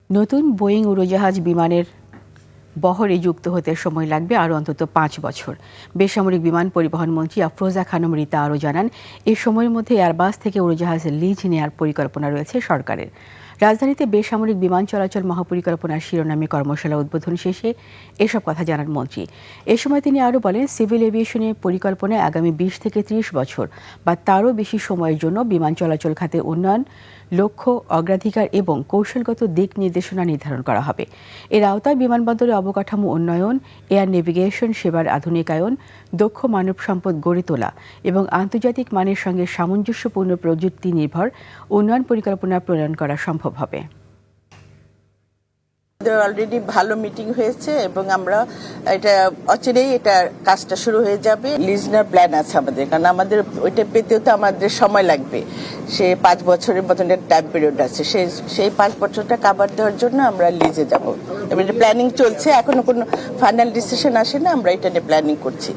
নতুন বোয়িং উড়োজাহাজ বিমানের বহরে যুক্ত হতে সময় লাগবে আরও অন্তত ৫ বছর। বেসামরিক বিমান পরিবহন মন্ত্রী আফরোজা খানম রিতা আরও জানান, এই সময়ের মধ্যে এয়ারবাস থেকে উড়োজাহাজ লিজ নেওয়ার পরিকল্পনা রয়েছে সরকারের। রাজধানীতে বেসামরিক বিমান চলাচল মহাপরিকল্পনার শিরোনামে কর্মশালা উদ্বোধন শেষে এসব কথা জানান মন্ত্রী। এ সময় তিনি আরও বলেন, সিভিল এভিয়েশনের পরিকল্পনায় আগামী ২০ থেকে ৩০ বছর বা তারও বেশি সময়ের জন্য বিমান চলাচল খাতে উন্নয়ন, লক্ষ্য, অগ্রাধিকার এবং কৌশলগত দিক নির্দেশনা নির্ধারণ করা হবে। এর আওতায় বিমানবন্দরে অবকাঠামো উন্নয়ন, এয়ার নেভিগেশন সেবার আধুনিকায়ন, দক্ষ মানব সম্পদ গড়ে তোলা এবং আন্তর্জাতিক মানের সঙ্গে সামঞ্জস্যপূর্ণ প্রযুক্তি নির্ভর উন্নয়ন পরিকল্পনা প্রণয়ন করা সম্ভব হবে। অলরেডি ভালো মিটিং হয়েছে এবং আমরা এটা অচিরেই এটা কাজটা শুরু হয়ে যাবে। লিজনার প্ল্যান আছে আমাদের, কারণ আমাদের ওইটা পেতেও তো আমাদের সময় লাগবে। সে ৫ বছরের মতন টাইম পিরিয়ড আছে, সেই ৫ বছরটা কাভার দেওয়ার জন্য আমরা লিজে যাব। এবার প্ল্যানিং চলছে, এখনো কোনো ফাইনাল ডিসিশন আসে না, আমরা এটা নিয়ে প্ল্যানিং করছি।